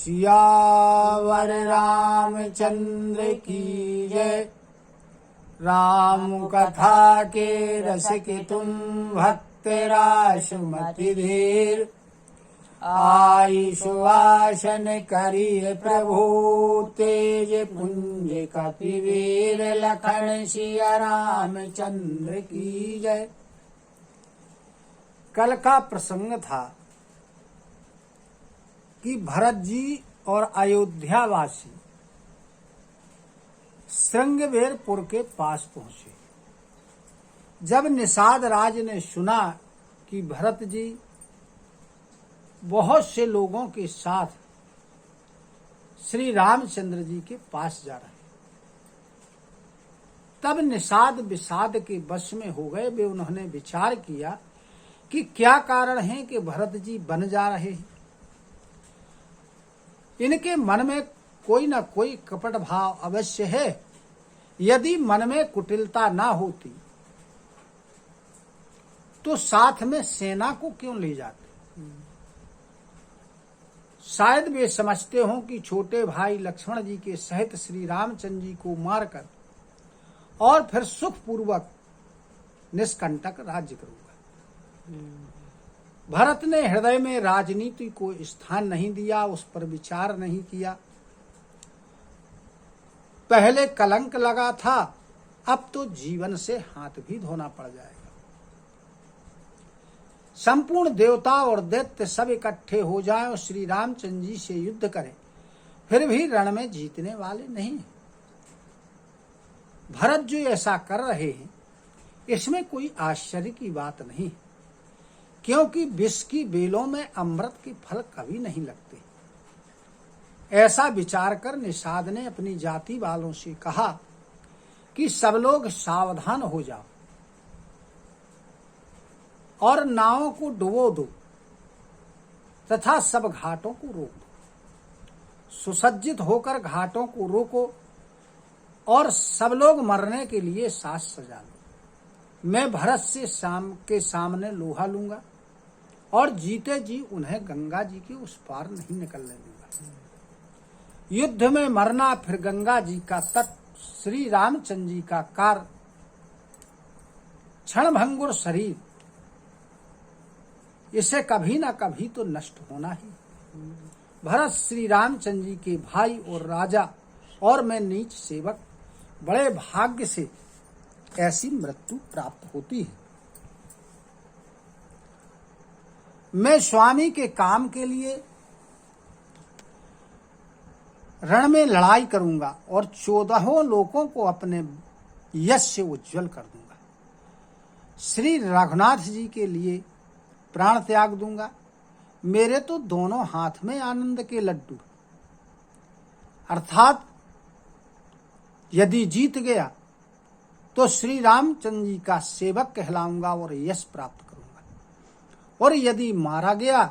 सियावर रामचंद्र की जय। राम कथा के रस की तुम भक्त रासुमति धीर। आई सुवासन करिय प्रभु तेज पुंज कपिवीर। लखन सिया रामचंद्र की जय। कल का प्रसंग था कि भरत जी और अयोध्यावासी श्रृंगवेरपुर के पास पहुंचे। जब निषाद राज ने सुना कि भरत जी बहुत से लोगों के साथ श्री रामचंद्र जी के पास जा रहे, तब निषाद विषाद के वश में हो गए। वे उन्होंने विचार किया कि क्या कारण है कि भरत जी बन जा रहे हैं। इनके मन में कोई न कोई कपट भाव अवश्य है। यदि मन में कुटिलता ना होती तो साथ में सेना को क्यों ले जाते। शायद वे समझते हों कि छोटे भाई लक्ष्मण जी के सहित श्री रामचंद्र जी को मारकर और फिर सुखपूर्वक निष्कंटक राज्य करूंगा। भरत ने हृदय में राजनीति को स्थान नहीं दिया, उस पर विचार नहीं किया। पहले कलंक लगा था, अब तो जीवन से हाथ भी धोना पड़ जाएगा। संपूर्ण देवता और दैत्य सब इकट्ठे हो जाएं और श्री रामचंद्र जी से युद्ध करें, फिर भी रण में जीतने वाले नहीं। भरत जो ऐसा कर रहे हैं, इसमें कोई आश्चर्य की बात नहीं, क्योंकि विष की बेलों में अमृत के फल कभी नहीं लगते। ऐसा विचार कर निषाद ने अपनी जाति वालों से कहा कि सब लोग सावधान हो जाओ और नावों को डुबो दो तथा सब घाटों को रोक दो। सुसज्जित होकर घाटों को रोको और सब लोग मरने के लिए साज सजा लो। मैं भरत से शाम के सामने लोहा लूंगा और जीते जी उन्हें गंगा जी के उस पार नहीं निकलने दूंगा। युद्ध में मरना, फिर गंगा जी का तट, श्री रामचंद्र जी का कार, क्षणभंगुर शरीर, इसे कभी ना कभी तो नष्ट होना ही। भरत श्री रामचंद्र जी के भाई और राजा और मैं नीच सेवक, बड़े भाग्य से ऐसी मृत्यु प्राप्त होती है। मैं स्वामी के काम के लिए रण में लड़ाई करूंगा और 14 लोकों को अपने यश से उज्जवल कर दूंगा। श्री रघुनाथ जी के लिए प्राण त्याग दूंगा। मेरे तो दोनों हाथ में आनंद के लड्डू, अर्थात यदि जीत गया तो श्री रामचंद्र जी का सेवक कहलाऊंगा और यश प्राप्त करूंगा, और यदि मारा गया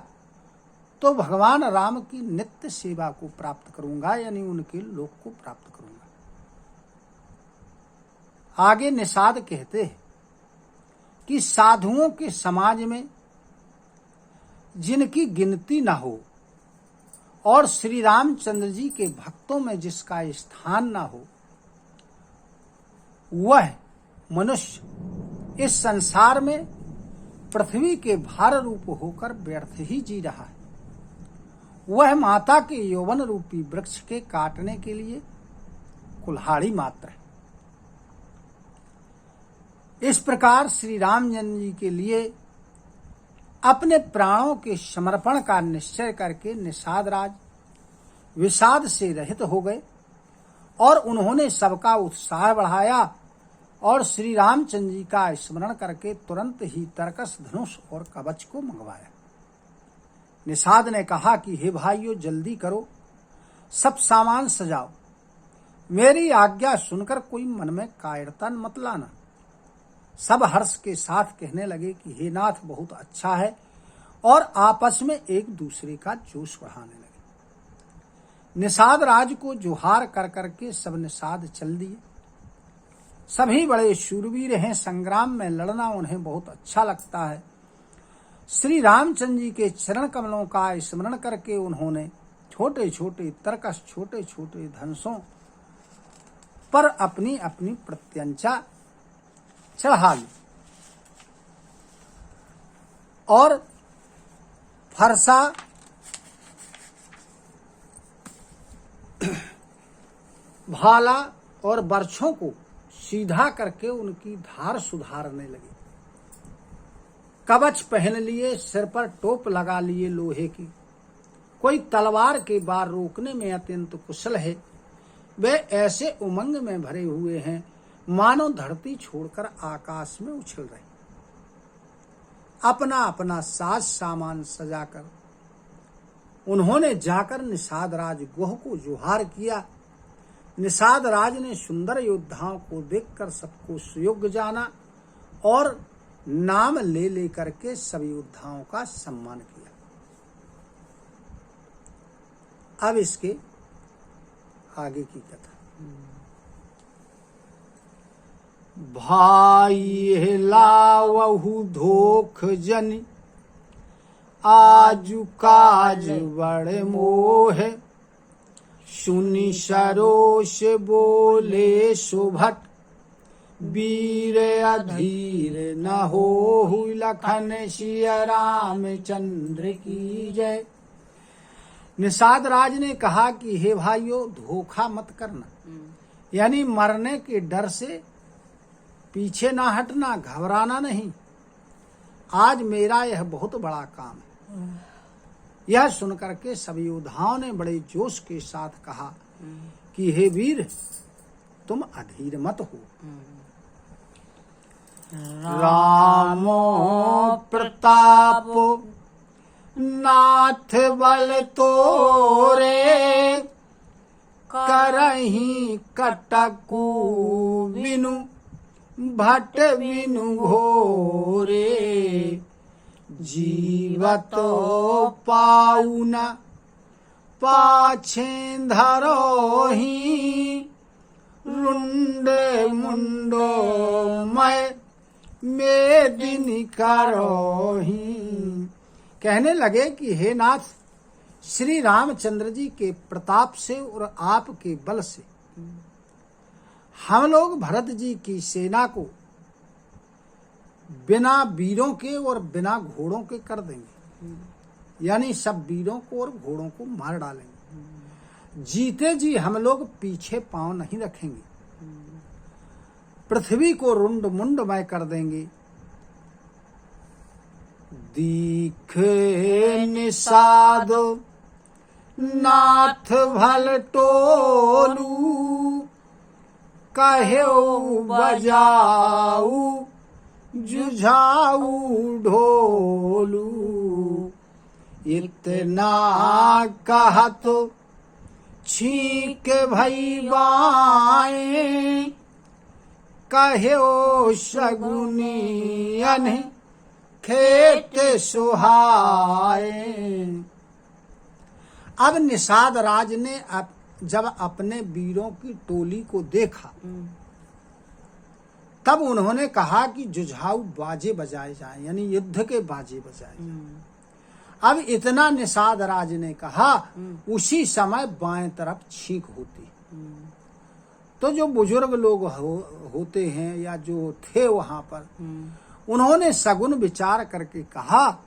तो भगवान राम की नित्य सेवा को प्राप्त करूंगा, यानी उनके लोक को प्राप्त करूंगा। आगे निषाद कहते हैं कि साधुओं के समाज में जिनकी गिनती न हो और श्री रामचंद्र जी के भक्तों में जिसका स्थान न हो, वह मनुष्य इस संसार में पृथ्वी के भार रूप होकर व्यर्थ ही जी रहा है। वह माता के यौवन रूपी वृक्ष के काटने के लिए कुल्हाड़ी मात्र है। इस प्रकार श्री रामचंद्र जी के लिए अपने प्राणों के समर्पण का निश्चय करके निषाद राज विषाद से रहित हो गए और उन्होंने सबका उत्साह बढ़ाया और श्री रामचंद्र जी का स्मरण करके तुरंत ही तरकस, धनुष और कवच को मंगवाया। निषाद ने कहा कि हे भाइयों, जल्दी करो, सब सामान सजाओ। मेरी आज्ञा सुनकर कोई मन में कायरता मत लाना। सब हर्ष के साथ कहने लगे कि हे नाथ, बहुत अच्छा है, और आपस में एक दूसरे का जोश बढ़ाने लगे। निषाद राज को जुहार कर करके सब निषाद चल दिए। सभी बड़े शूरवीर हैं, संग्राम में लड़ना उन्हें बहुत अच्छा लगता है। श्री रामचंद्र जी के चरण कमलों का स्मरण करके उन्होंने छोटे छोटे तरकस, छोटे छोटे धनुषों पर अपनी अपनी प्रत्यंचा चढ़ा ली और फरसा भाला और बर्छों को सीधा करके उनकी धार सुधारने लगे। कवच पहन लिए, सिर पर टोप लगा लिए लोहे की। कोई तलवार के वार रोकने में अत्यंत कुशल है। वे ऐसे उमंग में भरे हुए हैं मानो धरती छोड़कर आकाश में उछल रहे। अपना अपना साज सामान सजाकर उन्होंने जाकर निषाद राज गुह को जुहार किया। निषाद राज ने सुंदर योद्धाओं को देखकर सबको सुयोग्य जाना और नाम ले लेकर के सब योद्धाओं का सम्मान किया। अब इसके आगे की कथा। भाई लावहु धोख जन आजु काज बड़ मोह, सुनि सरोष बोले सुभट, वीर अधीर न होहु, लखन सिया रामचंद्र की जय। निषाद राज ने कहा कि हे भाइयों, धोखा मत करना, यानी मरने के डर से पीछे ना हटना, घबराना नहीं। आज मेरा यह बहुत बड़ा काम है। यह सुनकर के सभी योद्धाओं ने बड़े जोश के साथ कहा कि हे वीर, तुम अधीर मत हो। रामो प्रताप नाथ बल तोरे, करही कटकु बिनु भट बिनु घोरे, जीवतो पाउना पाछे धरोही, रुंड मुंडो मैं मेदिनी करोही। कहने लगे कि हे नाथ, श्री रामचंद्र जी के प्रताप से और आपके बल से हम लोग भरत जी की सेना को बिना वीरों के और बिना घोड़ों के कर देंगे, यानी सब वीरों को और घोड़ों को मार डालेंगे। जीते जी हम लोग पीछे पांव नहीं रखेंगे, पृथ्वी को रुंड मुंडमय कर देंगे। दीखे निषाद नाथ भल टोलू, कहेऊ बजाऊ जुझाऊ ढोलू, इतना कहत छीक भई बाएं, कहेओ शगुनी अन खेत सुहाए। अब निषाद राज ने जब अपने वीरों की टोली को देखा, तब उन्होंने कहा कि जुझाऊ बाजे बजाए जाएं, यानी युद्ध के बाजे बजाए जाएं। अब इतना निषाद राज ने कहा, उसी समय बाएं तरफ छींक होती। तो जो बुजुर्ग लोग होते हैं या जो थे वहां पर, उन्होंने सगुन विचार करके कहा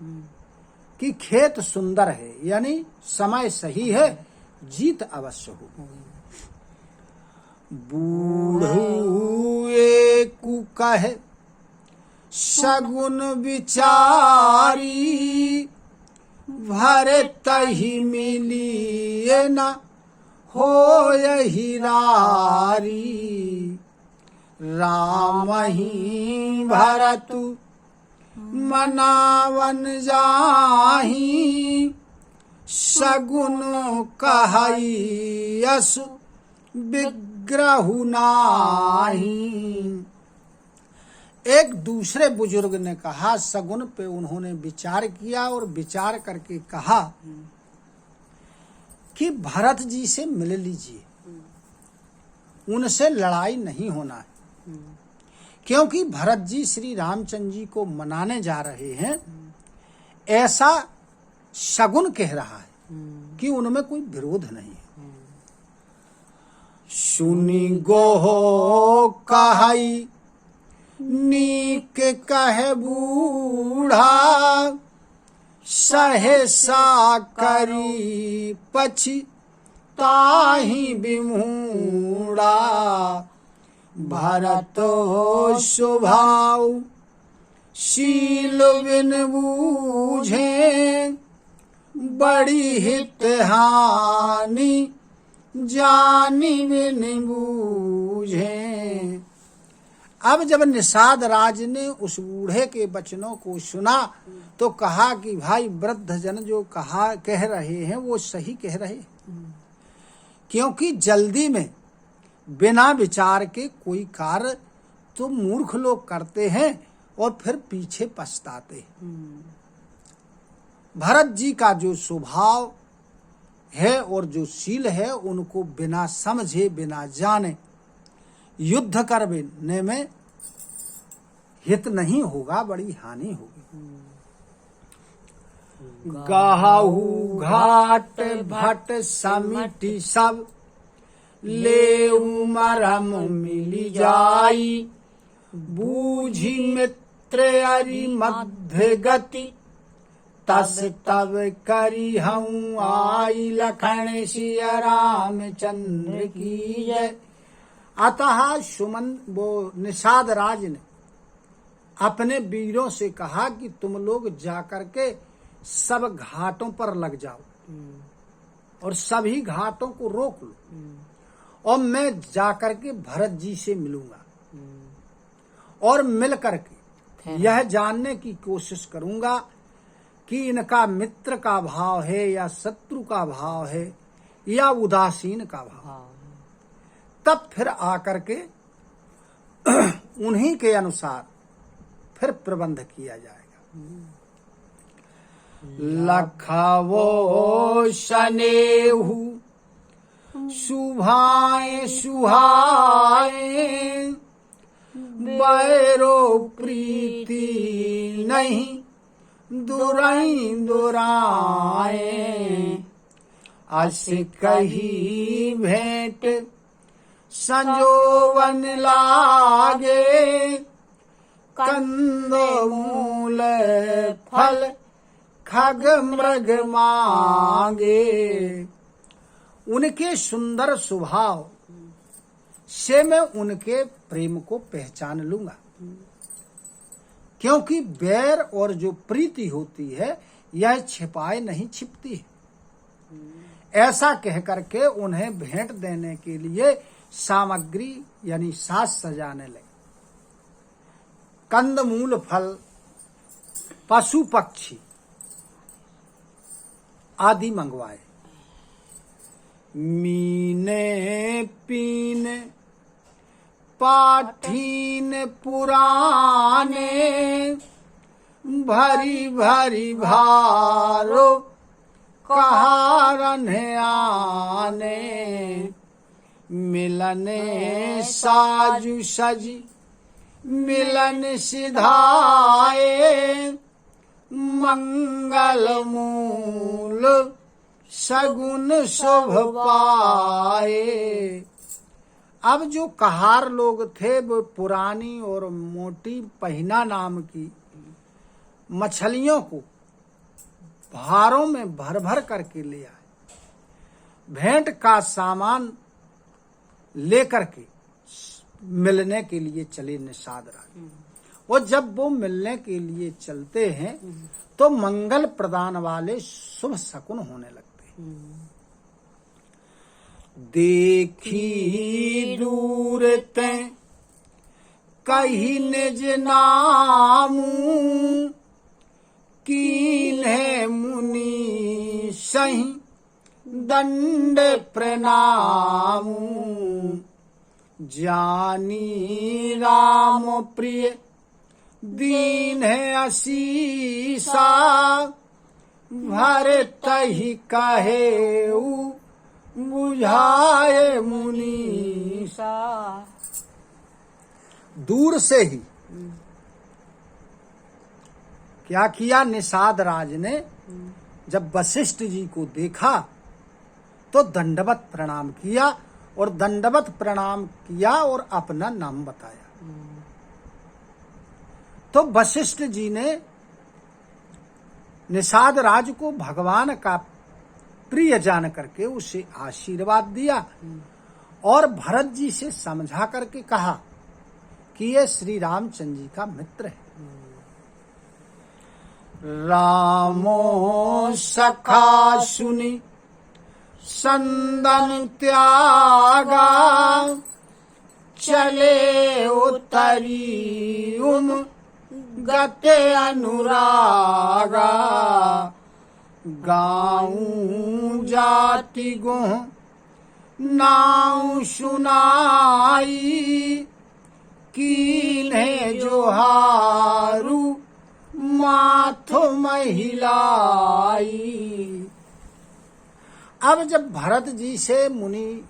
कि खेत सुंदर है, यानी समय सही है, जीत अवश्य हो। बूढ़ू एकु कहे सगुन विचारी, भरे तही मिली न हो यही रारी, राम ही भरतु मनावन जाही, सगुन कहई यस विग्रहु नाही। एक दूसरे बुजुर्ग ने कहा, सगुन पे उन्होंने विचार किया और विचार करके कहा कि भरत जी से मिल लीजिए, उनसे लड़ाई नहीं होना है, क्योंकि भरत जी श्री रामचंद्र जी को मनाने जा रहे हैं, ऐसा शगुन कह रहा है। कि उनमें कोई विरोध नहीं है। सुनी गोहो कहाई नीक कहे बूढ़ा, सहसा करी पछी ताही विमूढ़ा। भरत हो स्वभाव शील बिन बूझे, बड़ी हित हानि जानी बिन बूझे। अब जब निषाद राज ने उस बूढ़े के वचनों को सुना तो कहा कि भाई वृद्ध जन जो कह रहे हैं वो सही कह रहे हैं, क्योंकि जल्दी में बिना विचार के कोई कार्य तो मूर्ख लोग करते हैं और फिर पीछे पछताते हैं। भरत जी का जो स्वभाव है और जो शील है उनको बिना समझे बिना जाने युद्ध करने में हित नहीं होगा, बड़ी हानि होगी। गाहू घाट भट समिति सब, ले मरम मिली जाई। बूझी मित्र अरि मध्य गति, तस तब करी हूँ आई। लखन सिया रामचंद्र की जय। अतः सुमन वो निषाद राज ने अपने वीरों से कहा कि तुम लोग जाकर के सब घाटों पर लग जाओ और सभी घाटों को रोक लो और मैं जाकर के भरत जी से मिलूंगा और मिल करके यह जानने की कोशिश करूंगा कि इनका मित्र का भाव है या शत्रु का भाव है या उदासीन का भाव। तब फिर आकर के उन्हीं के अनुसार फिर प्रबंध किया जाएगा। लखवो शनेहु सुभाए सुहाए, बैरो प्रीति नहीं दुराई दुराए। अस कही भेंट संजोवन लागे, कंद मूल फल खग मृग मांगे। उनके सुंदर स्वभाव से मैं उनके प्रेम को पहचान लूंगा, क्योंकि बैर और जो प्रीति होती है यह छिपाए नहीं छिपती है। ऐसा कह करके उन्हें भेंट देने के लिए सामग्री यानी साज सजाने लगे। कंदमूल फल, पशु पक्षी आदि मंगवाए। मीने पीने पाठीन पुराने, भरी भरी भारो कहारन आने। मिलने साजु सजी मिलन सिधाए, मंगल मूल सगुन शुभ पाए। अब जो कहार लोग थे वो पुरानी और मोटी पहिना नाम की मछलियों को भारों में भर भर करके ले आए। भेंट का सामान लेकर के मिलने के लिए चले निषाद राज। और जब वो मिलने के लिए चलते हैं तो मंगल प्रदान वाले शुभ शकुन होने लगते हैं। देखी दूर ते कही निज नामू, कीन्हे मुनि सही दंड प्रणामू। जानी राम प्रिय दीन है असीसा, भर तही कहे बुझाए मुनीसा। दूर से ही क्या किया निषाद राज ने जब वशिष्ठ जी को देखा तो दंडवत प्रणाम किया और दंडवत प्रणाम किया और अपना नाम बताया। तो वशिष्ठ जी ने निषाद राज को भगवान का प्रिय जान करके उसे आशीर्वाद दिया और भरत जी से समझा करके कहा कि ये श्री रामचंद्र जी का मित्र है। रामो सखा सुनी संदन त्यागा, चले उतरी उन गते अनुरागा, गाऊं जाति गुह नाऊ सुनाई, कीन्हे जोहारू माथो महिलाई। अब जब भरत जी से मुनि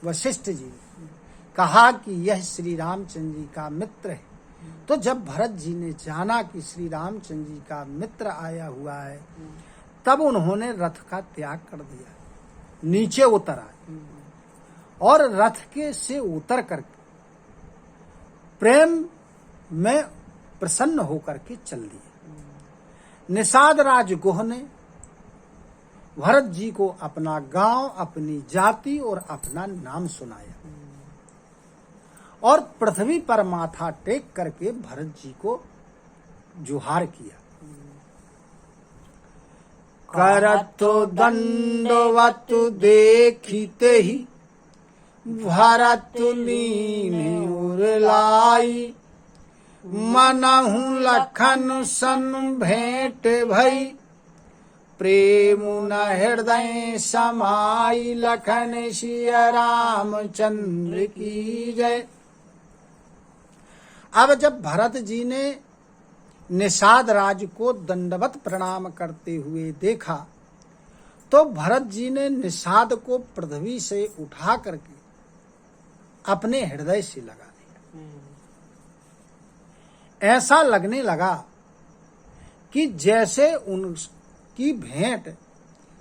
वशिष्ठ जी कहा कि यह श्री रामचंद्र जी का मित्र है, तो जब भरत जी ने जाना कि श्री रामचंद्र जी का मित्र आया हुआ है, तब उन्होंने रथ का त्याग कर दिया, नीचे उतर आए और रथ के से उतर करके प्रेम में प्रसन्न होकर के चल दिए। निषाद राज गुह ने भरत जी को अपना गांव, अपनी जाति और अपना नाम सुनाया और पृथ्वी पर माथा टेक करके भरत जी को जुहार किया। करत दंडवत देखिते ही भरत लीने उरलाई, मनहु लखन सन भेंट भई, प्रेम न हृदय समाई, लखन सिया रामचंद्र की जय। अब जब भरत जी ने निषाद राज को दंडवत प्रणाम करते हुए देखा, तो भरत जी ने निषाद को पृथ्वी से उठा करके अपने हृदय से लगा दिया। ऐसा लगने लगा कि जैसे उनकी भेंट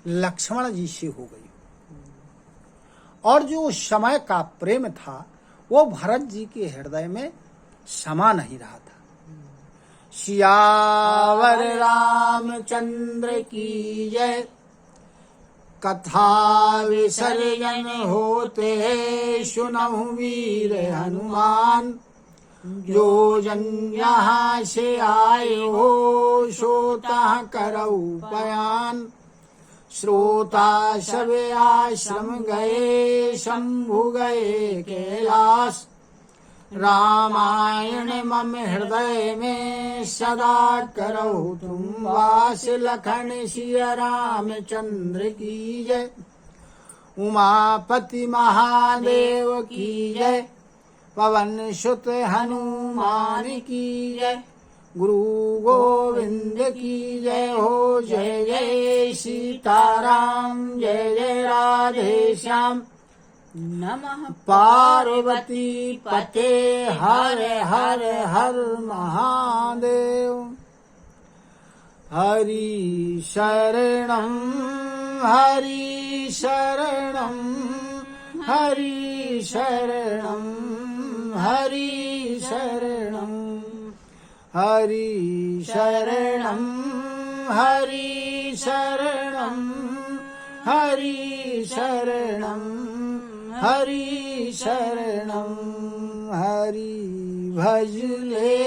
लक्ष्मण जी से हो गई और जो उस समय का प्रेम था वो भरत जी के हृदय में समा नहीं रहा था। सियावर रामचंद्र की जय। कथा विसर्जन होते सुनहु वीर हनुमान, जो जन यहाँ से आए हो श्रोता करऊ बयान। श्रोता सब आश्रम गए शंभु गए कैलाश, रामायण मम हृदय में सदा करो तुम वास। लखन सिया रामचंद्र की जय। उमापति महादेव की जय। पवन सुत हनुमान की जय। गुरु गोविंद की जय हो। जय जय सीताराम, जय जय राधे श्याम। नमः पार्वती पते हर हर हर महादेव। हरि शरणं हरि शरणं हरि शरणं हरि शरणं हरि शरणं हरि शरणं हरि शरणं हरि शरणं हरि भजले।